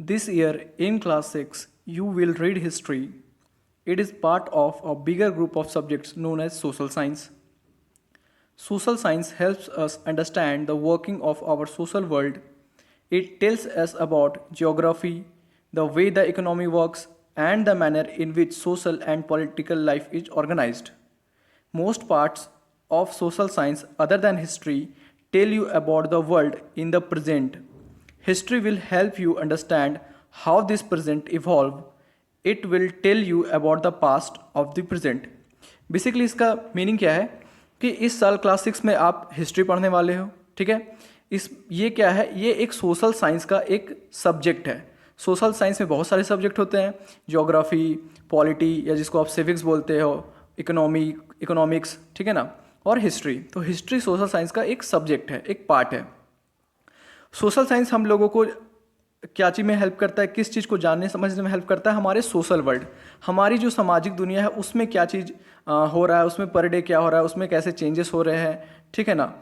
This year in class 6, you will read history. It is part of a bigger group of subjects known as social science. Social science helps us understand the working of our social world. It tells us about geography, the way the economy works, and the manner in which social and political life is organized. Most parts of social science, other than history, tell you about the world in the present. History will help you understand how this present evolved. It will tell you about the past of the present. Basically इसका meaning क्या है कि इस साल class 6 में आप history पढ़ने वाले हो, ठीक है। इस ये क्या है, ये एक सोशल साइंस का एक सब्जेक्ट है। सोशल साइंस में बहुत सारे सब्जेक्ट होते हैं, ज्योग्राफी, पॉलिटी या जिसको आप सिविक्स बोलते हो, इकोनॉमिक्स, ठीक है ना, और हिस्ट्री। तो हिस्ट्री सोशल साइंस का एक सब्जेक्ट है, एक पार्ट है। सोशल साइंस हम लोगों को क्या चीज़ में हेल्प करता है, किस चीज़ को जानने समझने में हेल्प करता है, हमारे सोशल वर्ल्ड, हमारी जो सामाजिक दुनिया है उसमें क्या चीज़ हो रहा है, उसमें पर डे क्या हो रहा है, उसमें कैसे चेंजेस हो रहे हैं, ठीक है ना,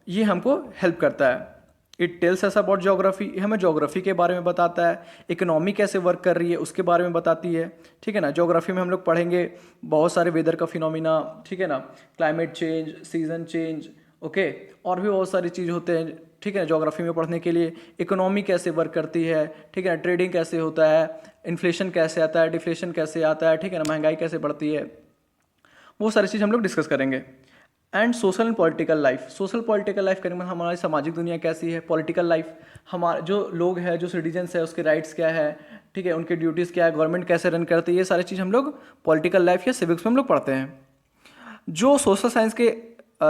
ये हमको हेल्प करता है। It tells us about geography, हमें ज्योग्राफी के बारे में बताता है। इकोनॉमी कैसे वर्क कर रही है उसके बारे में बताती है, ठीक है ना। ज्योग्राफी में हम लोग पढ़ेंगे बहुत सारे वेदर का फिनोमिना, ठीक है ना, climate change, season change, okay, और भी बहुत सारी चीज़ होते हैं, ठीक है, ज्योग्राफी में पढ़ने के लिए। इकोनॉमी कैसे वर्क करती है, ठीक है ना, ट्रेडिंग कैसे होता है, इन्फ्लेशन कैसे आता है, डिफ्लेशन कैसे आता है, ठीक है ना, महंगाई कैसे बढ़ती है, वो सारी चीज़ हम लोग डिस्कस करेंगे। And social and political life, social political life करेंगे हमारी सामाजिक दुनिया कैसी है, पॉलिटिकल लाइफ हमारे जो लोग हैं, जो सिटीजन्स है, उसके राइट्स क्या है, ठीक है, उनके ड्यूटीज़ क्या है, गवर्नमेंट कैसे रन करती है, ये सारी चीज़ हम लोग पॉलिटिकल लाइफ या सिविक्स में हम लोग पढ़ते हैं। जो सोशल साइंस के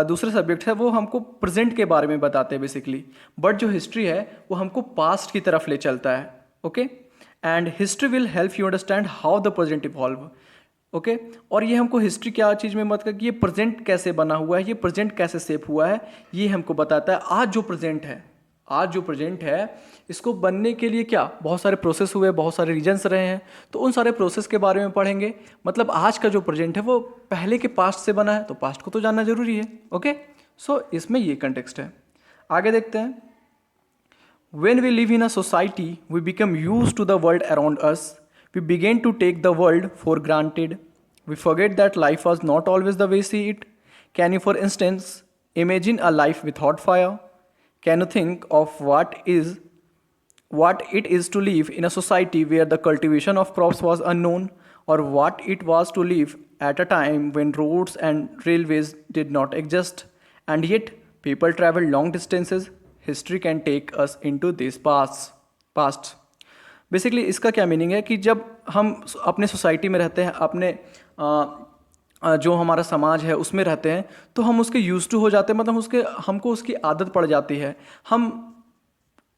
दूसरे सब्जेक्ट है वो हमको प्रेजेंट के बारे में बताते हैं बेसिकली, बट जो हिस्ट्री है वो हमको पास्ट की तरफ ले चलता है, okay. And history will help you understand how the present evolve, okay. और ये हमको हिस्ट्री क्या चीज़ में मत कर कि ये प्रेजेंट कैसे बना हुआ है, ये प्रेजेंट कैसे शेप हुआ है, ये हमको बताता है। आज जो प्रेजेंट है, आज जो प्रेजेंट है, इसको बनने के लिए क्या बहुत सारे प्रोसेस हुए, बहुत सारे रीजन्स रहे हैं, तो उन सारे प्रोसेस के बारे में पढ़ेंगे। मतलब आज का जो प्रेजेंट है वो पहले के पास्ट से बना है, तो पास्ट को तो जानना जरूरी है, ओके। सो इसमें ये कंटेक्स्ट है। आगे देखते हैं। When we live in a society, we become used to the world around us. We begin to take the world for granted. We forget that life was not always the way we see it. Can you, for instance, imagine a life without fire? Can you think of what it is to live in a society where the cultivation of crops was unknown, or what it was to live at a time when roads and railways did not exist, and yet people traveled long distances? History can take us into this past. Basically इसका क्या meaning है कि जब हम अपने society में रहते हैं, अपने जो हमारा समाज है उसमें रहते हैं, तो हम उसके यूज टू हो जाते हैं, मतलब हमको उसकी आदत पड़ जाती है। हम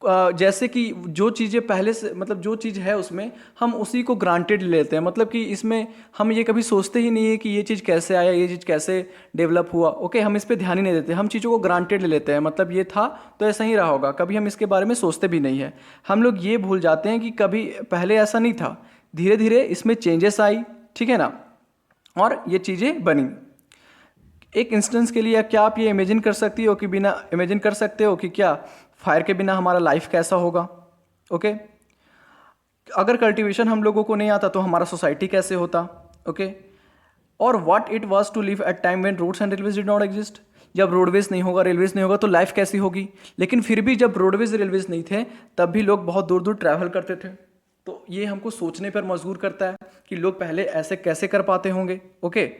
जैसे कि जो चीज़ें पहले से, मतलब जो चीज़ है उसमें हम उसी को ग्रांटेड लेते हैं, मतलब कि इसमें हम ये कभी सोचते ही नहीं है कि ये चीज़ कैसे आया, ये चीज़ कैसे डेवलप हुआ, ओके। हम इस पर ध्यान ही नहीं देते, हम चीज़ों को ग्रांटेड ले लेते हैं, मतलब ये था तो ऐसा ही रहा होगा, कभी हम इसके बारे में सोचते भी नहीं है। हम लोग ये भूल जाते हैं कि कभी पहले ऐसा नहीं था, धीरे धीरे इसमें चेंजेस आई, ठीक है ना, और ये चीज़ें बनी। एक इंस्टेंस के लिए क्या आप ये इमेजिन कर सकती हो कि इमेजिन कर सकते हो कि क्या फायर के बिना हमारा लाइफ कैसा होगा, ओके। अगर कल्टीवेशन हम लोगों को नहीं आता तो हमारा सोसाइटी कैसे होता, ओके। और what it was to live at time when roads and railways did not exist, जब रोडवेज नहीं होगा, रेलवेज नहीं होगा तो लाइफ कैसी होगी। लेकिन फिर भी जब रोडवेज रेलवेज नहीं थे तब भी लोग बहुत दूर दूर ट्रैवल करते थे, तो ये हमको सोचने पर मजबूर करता है कि लोग पहले ऐसे कैसे कर पाते होंगे, okay.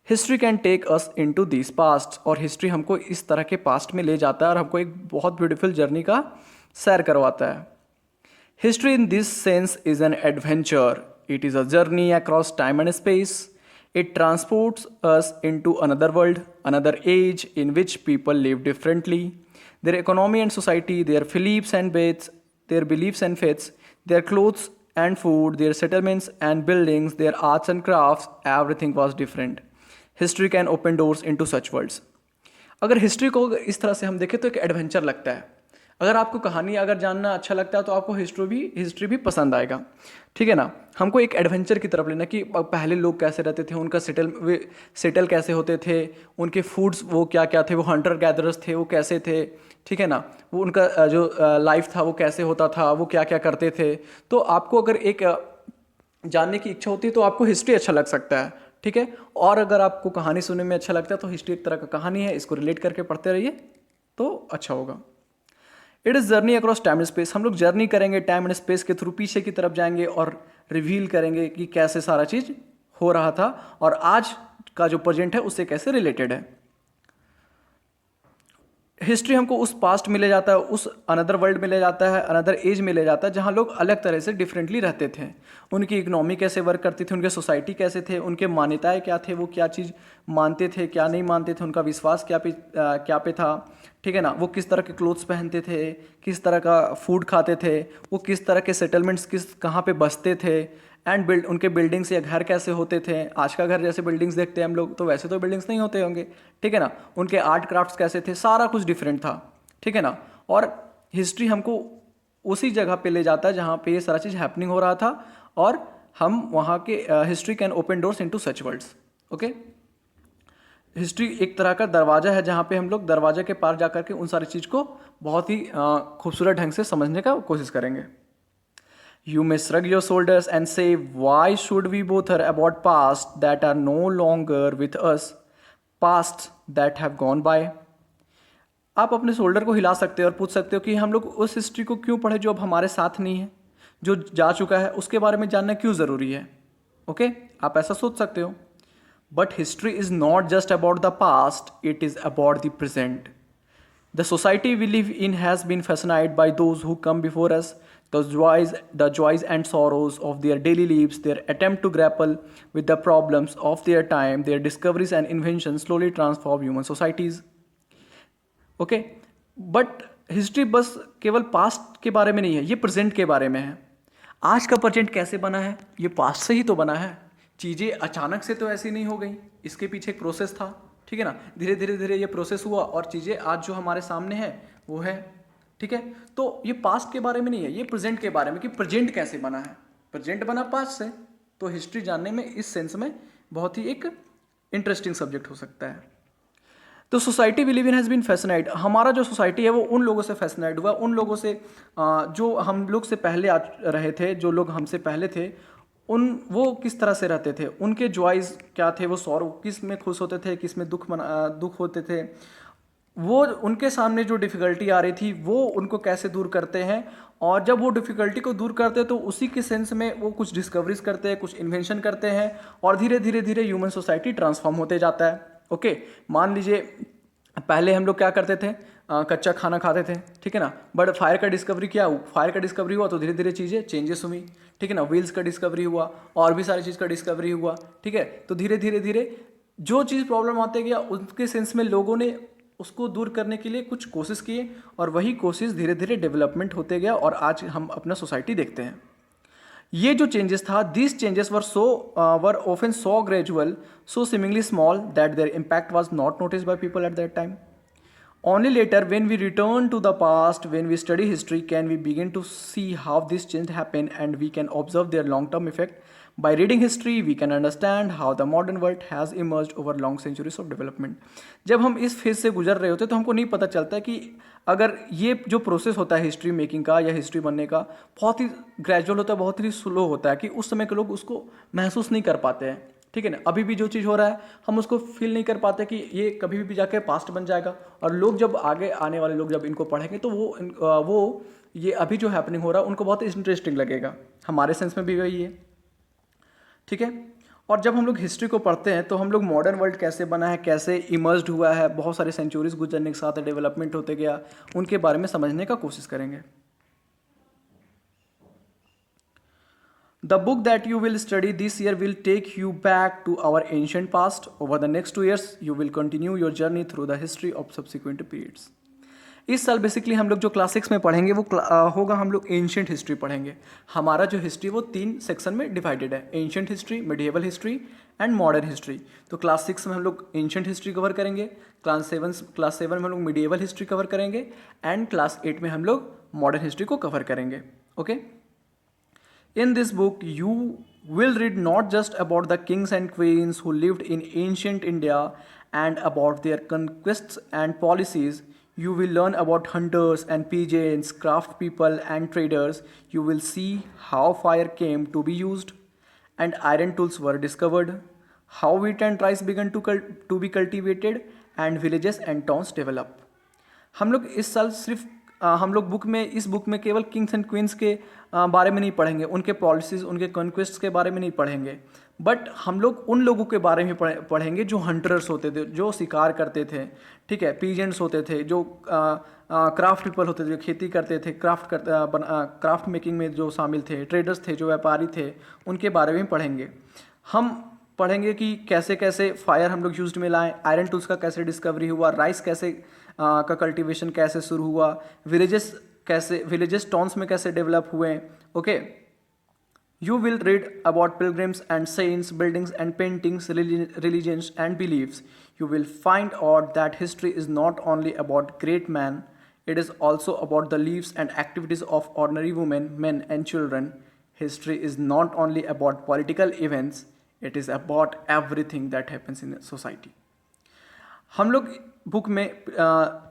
History can take us into this past, और हिस्ट्री हमको इस तरह के पास्ट में ले जाता है और हमको एक बहुत ब्यूटीफुल जर्नी का सैर करवाता है। History in this sense is an adventure, it is a journey across time and space. It transports us into another world, another age in which people live differently. Their economy and society, their beliefs and faiths, their clothes and food, their settlements and buildings, their arts and crafts, everything was different. History can open doors into such worlds. अगर history को इस तरह से हम देखें तो एक adventure लगता है। अगर आपको कहानी अगर जानना अच्छा लगता है तो आपको हिस्ट्री भी पसंद आएगा, ठीक है ना। हमको एक एडवेंचर की तरफ लेना कि पहले लोग कैसे रहते थे, उनका सेटल कैसे होते थे, उनके फूड्स वो क्या क्या थे, वो हंटर गैदरर्स थे वो कैसे थे, ठीक है ना। वो उनका जो लाइफ था वो कैसे होता था, वो क्या क्या करते थे। तो आपको अगर एक जानने की इच्छा होती है तो आपको हिस्ट्री अच्छा लग सकता है, ठीक है। और अगर आपको कहानी सुनने में अच्छा लगता है तो हिस्ट्री एक तरह का कहानी है, इसको रिलेट करके पढ़ते रहिए तो अच्छा होगा। It is journey across time and space. हम लोग जर्नी करेंगे टाइम एंड स्पेस के थ्रू, पीछे की तरफ जाएंगे और रिवील करेंगे कि कैसे सारा चीज़ हो रहा था और आज का जो प्रेजेंट है उससे कैसे रिलेटेड है। हिस्ट्री हमको उस पास्ट में ले जाता है, उस अनदर वर्ल्ड में ले जाता है, अनदर एज में ले जाता है जहाँ लोग अलग तरह से डिफरेंटली रहते थे। उनकी इकोनॉमी कैसे वर्क करती थी, उनके सोसाइटी कैसे थे, उनके मान्यताएं क्या थे, वो क्या चीज़ मानते थे क्या नहीं मानते थे, उनका विश्वास क्या पे था, ठीक है ना। वो किस तरह के क्लोथ्स पहनते थे, किस तरह का फूड खाते थे, वो किस तरह के सेटलमेंट्स कहाँ पे बसते थे, एंड उनके बिल्डिंग्स या घर कैसे होते थे। आज का घर जैसे बिल्डिंग्स देखते हैं हम लोग तो वैसे तो बिल्डिंग्स नहीं होते होंगे, ठीक है ना। उनके आर्ट क्राफ्ट्स कैसे थे, सारा कुछ डिफरेंट था, ठीक है ना। और हिस्ट्री हमको उसी जगह पे ले जाता है जहाँ पे ये सारा चीज़ हैपनिंग हो रहा था और हम वहाँ के history can open doors into such worlds. Okay, history एक तरह का दरवाजा है जहाँ पे हम लोग दरवाजे के पार जा करके उन सारी चीज़ को बहुत ही खूबसूरत ढंग से समझने का कोशिश करेंगे। You may shrug your shoulders and say, why should we bother about past that are no longer with us, past that have gone by? आप अपने शोल्डर को हिला सकते हो और पूछ सकते हो कि हम लोग उस हिस्ट्री को क्यों पढ़े जो अब हमारे साथ नहीं है, जो जा चुका है उसके बारे में जानना क्यों ज़रूरी है। ओके, आप ऐसा सोच सकते हो। But history is not just about the past, it is about the present. The society we live in has been fascinated by those who come before us, the joys and sorrows of their daily lives, their attempt to grapple with the problems of their time, their discoveries and inventions slowly transform human societies. Okay, but history बस केवल past के बारे में नहीं है, ये present के बारे में है। आज का प्रेजेंट कैसे बना है, ये पास्ट से ही तो बना है। चीज़ें अचानक से तो ऐसी नहीं हो गई, इसके पीछे एक प्रोसेस था, ठीक है ना। धीरे धीरे धीरे ये प्रोसेस हुआ और चीज़ें आज जो हमारे सामने है वो है, ठीक है। तो ये पास्ट के बारे में नहीं है, ये प्रेजेंट के बारे में कि प्रेजेंट कैसे बना है। प्रेजेंट बना पास्ट से, तो हिस्ट्री जानने में इस सेंस में बहुत ही एक इंटरेस्टिंग सब्जेक्ट हो सकता है। तो society we live in has been fascinate. हमारा जो सोसाइटी है वो उन लोगों से फैसिनेट हुआ, उन लोगों से जो हम लोग से पहले आ रहे थे, जो लोग हमसे पहले थे, वो किस तरह से रहते थे, उनके जॉयज़ क्या थे, वो सॉरो किस में खुश होते थे, किस में दुख होते थे, वो उनके सामने जो डिफ़िकल्टी आ रही थी वो उनको कैसे दूर करते हैं। और जब वो डिफ़िकल्टी को दूर करते हैं तो उसी के सेंस में वो कुछ डिस्कवरीज करते हैं, कुछ इन्वेंशन करते हैं और धीरे धीरे धीरे ह्यूमन सोसाइटी ट्रांसफॉर्म होते जाता है। ओके, मान लीजिए पहले हम लोग क्या करते थे, कच्चा खाना खाते थे, ठीक है ना। बट फायर का डिस्कवरी हुआ तो धीरे धीरे चीज़ें चेंजेस हुई, ठीक है ना। व्हील्स का डिस्कवरी हुआ और भी सारी चीज़ का डिस्कवरी हुआ, ठीक है। तो धीरे धीरे धीरे जो चीज़ प्रॉब्लम आते गया उसके सेंस में लोगों ने उसको दूर करने के लिए कुछ कोशिश किए और वही कोशिश धीरे धीरे डेवलपमेंट होते गया और आज हम अपना सोसाइटी देखते हैं। ये जो चेंजेस था, this changes were often so gradual, so seemingly small that their impact was not noticed by people at that time. Only later, when we return to the past, when we study history, can we begin to see how this change happened and we can observe their long-term effect. By reading history, we can understand how the modern world has emerged over long centuries of development. जब हम इस phase से गुजर रहे होते हैं तो हमको नहीं पता चलता कि अगर ये जो प्रोसेस होता है हिस्ट्री मेकिंग का या हिस्ट्री बनने का, बहुत ही ग्रेजुअल होता है, बहुत ही स्लो होता है कि उस समय के लोग उसको महसूस नहीं कर पाते हैं, ठीक है ना। अभी भी जो चीज़ हो रहा है हम उसको फील नहीं कर पाते कि ये कभी भी जाके पास्ट बन जाएगा। और लोग जब आगे आने वाले लोग जब इनको पढ़ेंगे तो वो ये अभी जो हैपनिंग हो रहा है उनको बहुत इंटरेस्टिंग लगेगा। हमारे सेंस में भी वही है, ठीक है। और जब हम लोग हिस्ट्री को पढ़ते हैं तो हम लोग मॉडर्न वर्ल्ड कैसे बना है, कैसे इमर्ज्ड हुआ है, बहुत सारे सेंचुरीज गुजरने के साथ डेवलपमेंट होते गया, उनके बारे में समझने का कोशिश करेंगे। The book that you will study this year will take you back to our ancient past. Over the next 2 years, you will continue your journey through the history of subsequent periods. इस साल basically हम लोग जो class 6 में पढ़ेंगे वो होगा, हम लोग एंशियंट हिस्ट्री पढ़ेंगे। हमारा जो हिस्ट्री वो 3 सेक्शन में डिवाइडेड है, ancient history, medieval history and modern history. तो क्लास 6 में हम लोग एंशियंट हिस्ट्री कवर करेंगे, क्लास 7 में हम लोग मिडिएवल हिस्ट्री कवर करेंगे एंड क्लास 8 में हम लोग मॉडर्न हिस्ट्री को कवर करेंगे। Okay, in this book, you will read not just about the kings and queens who lived in ancient India and about their conquests and policies. You will learn about hunters and peasants, craft people and traders. You will see how fire came to be used and iron tools were discovered, how wheat and rice began to be cultivated, and villages and towns developed. हम लोग इस साल सिर्फ हम लोग इस book में केवल किंग्स एंड क्वींस के बारे में नहीं पढ़ेंगे, उनके पॉलिसीज़, उनके कॉन्क्वेस्ट के बारे में नहीं पढ़ेंगे, बट हम लोग उन लोगों के बारे में पढ़ेंगे जो हंटर्स होते थे, जो शिकार करते थे, ठीक है, पीजेंट्स होते थे, जो क्राफ्ट पीपल होते थे, जो खेती करते थे, क्राफ्ट मेकिंग में जो शामिल थे, ट्रेडर्स थे, जो व्यापारी थे, उनके बारे में पढ़ेंगे। हम पढ़ेंगे कि कैसे कैसे फायर हम लोग यूज्ड में लाएं, आयरन टूल्स का कैसे डिस्कवरी हुआ, राइस कैसे का कल्टीवेशन कैसे शुरू हुआ, विलेजेस टाउन्स में कैसे डेवलप हुए। Okay, you will read about pilgrims and saints, buildings and paintings, religions and beliefs. You will find out that history is not only about great men, it is also about the lives and activities of ordinary women, men and children. History is not only about political events, it is about everything that happens in a society. हम लोग book में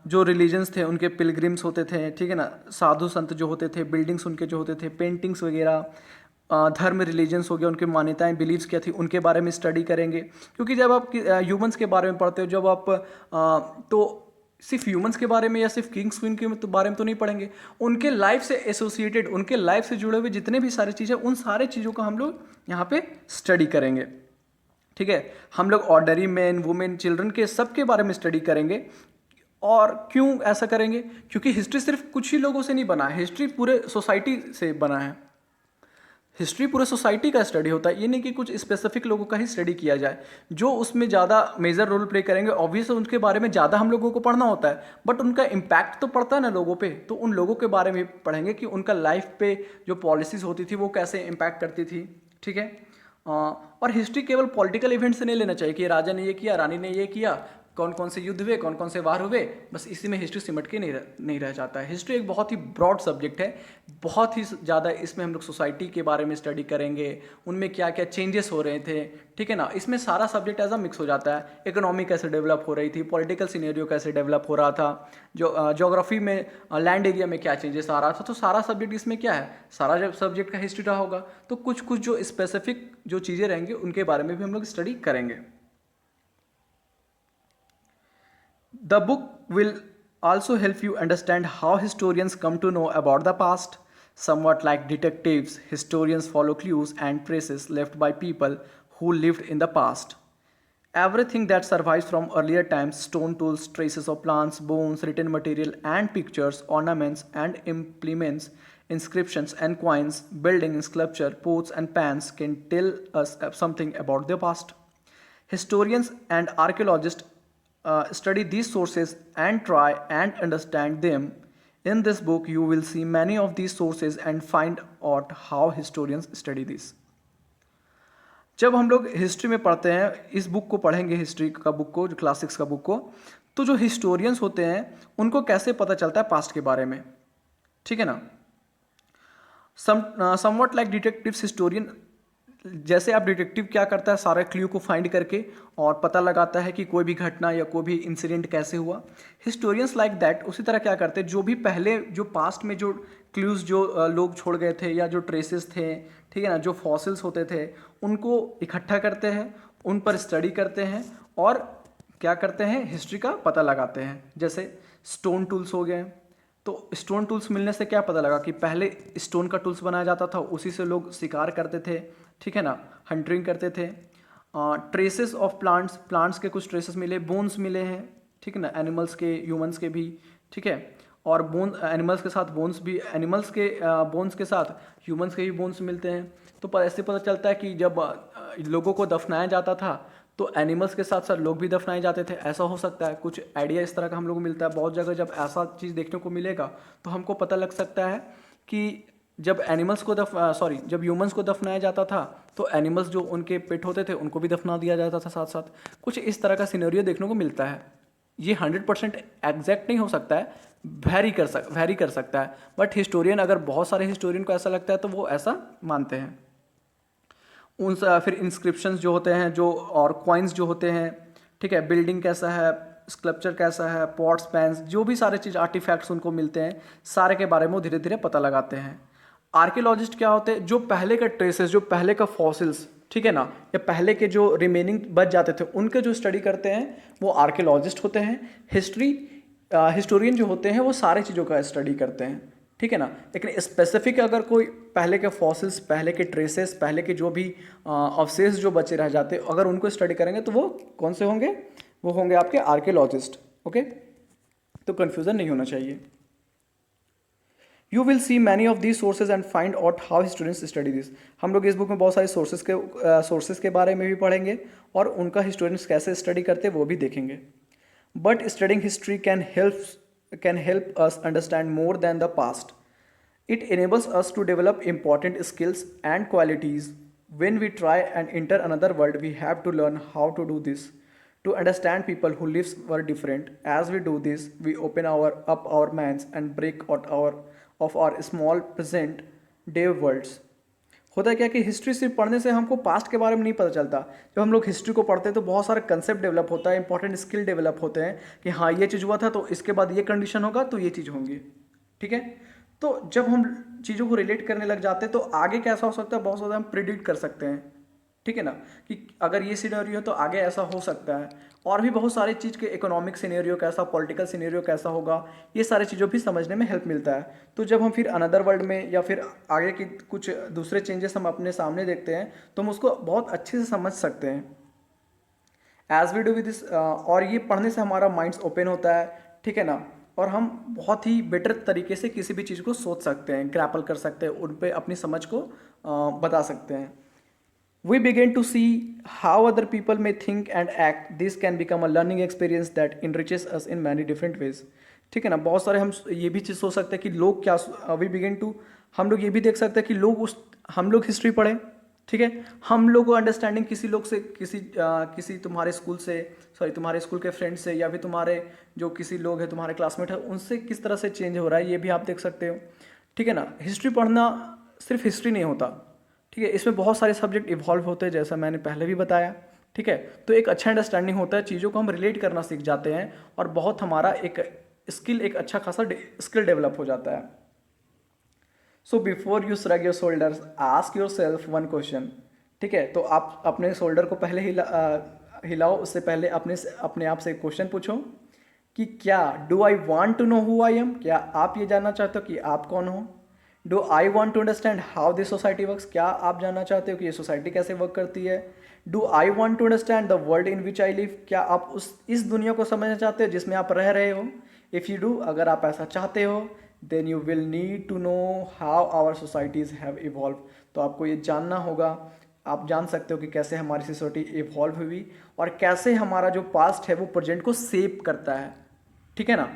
जो religions थे उनके pilgrims होते थे, ठीक है ना, साधु संत जो होते थे, बिल्डिंग्स उनके जो होते थे, पेंटिंग्स वगैरह, धर्म रिलीजन्स हो गया, उनकी मान्यताएं, बिलीव्स क्या थी, उनके बारे में स्टडी करेंगे। क्योंकि जब आप ह्यूमंस के बारे में पढ़ते हो, जब आप तो सिर्फ ह्यूमंस के बारे में या सिर्फ किंग्स क्वीन के बारे में तो नहीं पढ़ेंगे, उनके लाइफ से एसोसिएटेड, उनके लाइफ से जुड़े हुए जितने भी सारी चीज़ें, उन सारे चीज़ों का हम लोग यहाँ पे स्टडी करेंगे। ठीक है, हम लोग ऑर्डनरी मैन, वुमेन, चिल्ड्रन के सबके बारे में स्टडी करेंगे। और क्यों ऐसा करेंगे? क्योंकि हिस्ट्री सिर्फ कुछ ही लोगों से नहीं बना है, हिस्ट्री पूरे सोसाइटी से बना है। हिस्ट्री पूरे सोसाइटी का स्टडी होता है, ये नहीं कि कुछ स्पेसिफिक लोगों का ही स्टडी किया जाए। जो उसमें ज़्यादा मेजर रोल प्ले करेंगे, ऑब्वियसली उनके बारे में ज़्यादा हम लोगों को पढ़ना होता है, बट उनका इम्पैक्ट तो पड़ता है ना लोगों पे, तो उन लोगों के बारे में पढ़ेंगे कि उनका लाइफ पे जो पॉलिसीज़ होती थी वो कैसे इम्पैक्ट करती थी। ठीक है, और हिस्ट्री केवल पॉलिटिकल इवेंट से नहीं लेना चाहिए कि राजा ने ये किया, रानी ने ये किया, कौन कौन से युद्ध हुए, कौन कौन से वार हुए, बस इसी में हिस्ट्री सिमट के नहीं रह जाता है। हिस्ट्री एक बहुत ही ब्रॉड सब्जेक्ट है, बहुत ही ज़्यादा इसमें हम लोग सोसाइटी के बारे में स्टडी करेंगे, उनमें क्या क्या चेंजेस हो रहे थे, ठीक है ना। इसमें सारा सब्जेक्ट एज अ मिक्स हो जाता है। इकोनॉमी कैसे डेवलप हो रही थी, पॉलिटिकल सिनेरियो कैसे डेवलप हो रहा था, जो ज्योग्राफी में लैंड एरिया में क्या चेंजेस आ रहा था, तो सारा सब्जेक्ट इसमें क्या है, सारा जब सब्जेक्ट का हिस्ट्री रहा होगा, तो कुछ कुछ जो स्पेसिफिक जो चीज़ें रहेंगी उनके बारे में भी हम लोग स्टडी करेंगे। The book will also help you understand how historians come to know about the past. Somewhat like detectives, historians follow clues and traces left by people who lived in the past. Everything that survives from earlier times, stone tools, traces of plants, bones, written material and pictures, ornaments and implements, inscriptions and coins, building, sculpture, pots and pans can tell us something about the past. Historians and archaeologists study these sources and try and understand them. In this book, you will see many of these sources and find out how historians study this. जब हम लोग history में पढ़ते हैं, इस book को पढ़ेंगे, history का बुक को, जो क्लास 6 का बुक को, तो जो हिस्टोरियंस होते हैं उनको कैसे पता चलता है पास्ट के बारे में, ठीक है ना। समवट लाइक डिटेक्टिव्स, हिस्टोरियन जैसे आप डिटेक्टिव क्या करता है, सारे क्ल्यू को फाइंड करके और पता लगाता है कि कोई भी घटना या कोई भी इंसिडेंट कैसे हुआ। हिस्टोरियंस लाइक दैट उसी तरह क्या करते हैं, जो भी पहले जो पास्ट में जो क्ल्यूज जो लोग छोड़ गए थे या जो ट्रेसेस थे, ठीक है ना, जो फॉसिल्स होते थे, उनको इकट्ठा करते हैं, उन पर स्टडी करते हैं और क्या करते हैं, हिस्ट्री का पता लगाते हैं। जैसे स्टोन टूल्स हो गए, तो स्टोन टूल्स मिलने से क्या पता लगा कि पहले स्टोन का टूल्स बनाया जाता था, उसी से लोग शिकार करते थे, ठीक है ना, हंटिंग करते थे। ट्रेसेस ऑफ प्लांट्स के कुछ ट्रेसेस मिले, बोन्स मिले हैं, ठीक है ना, एनिमल्स के, ह्यूमंस के भी, ठीक है। और एनिमल्स के साथ बोन्स भी, एनिमल्स के बोन्स के साथ ह्यूमंस के भी बोन्स मिलते हैं। तो ऐसे पता चलता है कि जब लोगों को दफनाया जाता था तो एनिमल्स के साथ साथ लोग भी दफनाए जाते थे, ऐसा हो सकता है। कुछ आइडिया इस तरह का हम लोग को मिलता है। बहुत जगह जब ऐसा चीज़ देखने को मिलेगा तो हमको पता लग सकता है कि जब एनिमल्स को जब ह्यूमंस को दफनाया जाता था तो एनिमल्स जो उनके पेट होते थे उनको भी दफना दिया जाता था साथ साथ। कुछ इस तरह का सिनेरियो देखने को मिलता है। ये 100% एग्जैक्ट नहीं हो सकता है, वैरी कर सकता है, बट हिस्टोरियन, अगर बहुत सारे हिस्टोरियन को ऐसा लगता है तो वो ऐसा मानते हैं। फिर इंस्क्रिप्शंस जो होते हैं जो और कॉइन्स जो होते हैं, ठीक है, बिल्डिंग कैसा है, स्कल्पचर कैसा है, पॉट्स पैंस, जो भी सारे चीज़ आर्टिफैक्ट्स उनको मिलते हैं, सारे के बारे में वो धीरे धीरे पता लगाते हैं। आर्कियोलॉजिस्ट क्या होते हैं? जो पहले का ट्रेसेस, जो पहले का फॉसिल्स, ठीक है ना, या पहले के जो रिमेनिंग बच जाते थे उनके जो स्टडी करते हैं वो आर्कियोलॉजिस्ट होते हैं। हिस्टोरियन जो होते हैं वो सारी चीज़ों का स्टडी करते हैं, ठीक है ना। लेकिन स्पेसिफिक अगर कोई पहले के फॉसिल्स, पहले के ट्रेसेस, पहले के जो भी अवशेष जो बचे रह जाते, अगर उनको स्टडी करेंगे तो वो कौन से होंगे? वो होंगे आपके आर्कियोलॉजिस्ट। ओके, तो कन्फ्यूज़न नहीं होना चाहिए। You will see many of these sources and find out how students study this. हम लोग इस बुक में बहुत सारे सोर्सेज के बारे में भी पढ़ेंगे और उनका हिस्टोरियंस कैसे स्टडी करते हैं वो भी देखेंगे। But studying history can help us understand more than the past. It enables us to develop important skills and qualities. When we try and enter another world, we have to learn how to do this. To understand people who lives were different. As we do this, we open up our minds and break out of our small present day worlds. होता क्या कि history सिर्फ पढ़ने से हमको past के बारे में नहीं पता चलता। जब हम लोग हिस्ट्री को पढ़ते हैं तो बहुत सारे कंसेप्ट डेवलप होता है, इंपॉर्टेंट स्किल डेवलप होते हैं कि हाँ ये चीज़ हुआ था तो इसके बाद ये कंडीशन होगा तो ये चीज़ होंगी, ठीक है। तो जब हम चीज़ों को रिलेट करने लग जाते हैं तो आगे कैसा हो सकता है बहुत ज़्यादा हम प्रिडिक्ट कर सकते हैं, ठीक है ना, कि अगर ये सिनेरियो है तो आगे ऐसा हो सकता है। और भी बहुत सारी चीज़ के इकोनॉमिक सिनेरियो कैसा, पॉलिटिकल सिनेरियो कैसा होगा, ये सारी चीज़ों भी समझने में हेल्प मिलता है। तो जब हम फिर अनदर वर्ल्ड में या फिर आगे की कुछ दूसरे चेंजेस हम अपने सामने देखते हैं तो हम उसको बहुत अच्छे से समझ सकते हैं। As we do with this, और ये पढ़ने से हमारा माइंड्स ओपन होता है, ठीक है ना, और हम बहुत ही बेटर तरीके से किसी भी चीज़ को सोच सकते हैं, ग्रैपल कर सकते हैं, उन पर अपनी समझ को बता सकते हैं। We begin to see how other people may think and act. This can become a learning experience that enriches us in many different ways. ठीक है ना, बहुत सारे हम ये भी चीज़ सोच सकते हैं कि लोग क्या, वी बिगिन टू, हम लोग ये भी देख सकते हैं कि हम लोग हिस्ट्री पढ़ें, ठीक है, हम लोग को अंडरस्टैंडिंग किसी लोग से, किसी तुम्हारे स्कूल से, तुम्हारे स्कूल के फ्रेंड से, या फिर तुम्हारे जो किसी लोग हैं तुम्हारे क्लासमेट है उनसे किस तरह से चेंज हो रहा है, ये भी आप देख सकते हो, ठीक है ना। हिस्ट्री पढ़ना सिर्फ हिस्ट्री नहीं होता, ठीक है, इसमें बहुत सारे सब्जेक्ट इवॉल्व होते हैं जैसा मैंने पहले भी बताया, ठीक है। तो एक अच्छा अंडरस्टैंडिंग होता है, चीज़ों को हम रिलेट करना सीख जाते हैं और बहुत हमारा एक अच्छा खासा स्किल डेवलप हो जाता है। So before you shrug your shoulders, ask your self one question, ठीक है। तो आप अपने शोल्डर को पहले हिलाओ, उससे पहले अपने आप से एक क्वेश्चन पूछो कि क्या do I want to know who I am, क्या आप ये जानना चाहते हो कि आप कौन हो। Do I want to understand how this society works, क्या आप जानना चाहते हो कि ये सोसाइटी कैसे वर्क करती है। Do I want to understand the world in which I live, क्या आप इस दुनिया को समझना चाहते हो जिसमें आप रह रहे हो। इफ़ यू डू, अगर आप ऐसा चाहते हो, then you will need to know how our societies have evolve, तो आपको ये जानना होगा, आप जान सकते हो कि कैसे हमारी सोसाइटी इवॉल्व हुई और कैसे हमारा जो पास्ट है वो प्रेजेंट को सेव करता है, ठीक है ना।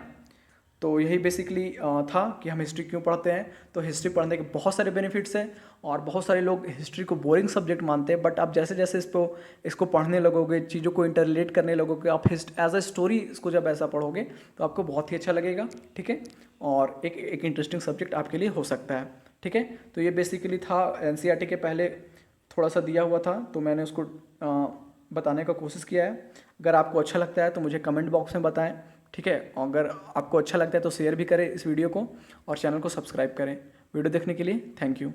तो यही बेसिकली था कि हम हिस्ट्री क्यों पढ़ते हैं। तो हिस्ट्री पढ़ने के बहुत सारे बेनिफिट्स हैं और बहुत सारे लोग हिस्ट्री को बोरिंग सब्जेक्ट मानते हैं, बट आप जैसे जैसे इसको पढ़ने लगोगे, चीज़ों को इंटरलेट करने लगोगे, आप एज अ स्टोरी इसको जब ऐसा पढ़ोगे तो आपको बहुत ही अच्छा लगेगा, ठीक है, और एक इंटरेस्टिंग सब्जेक्ट आपके लिए हो सकता है, ठीक है। तो ये बेसिकली था, एनसीईआरटी के पहले थोड़ा सा दिया हुआ था तो मैंने उसको बताने का कोशिश किया है। अगर आपको अच्छा लगता है तो मुझे कमेंट बॉक्स में बताएं, ठीक है। अगर आपको अच्छा लगता है तो शेयर भी करें इस वीडियो को और चैनल को सब्सक्राइब करें। वीडियो देखने के लिए थैंक यू।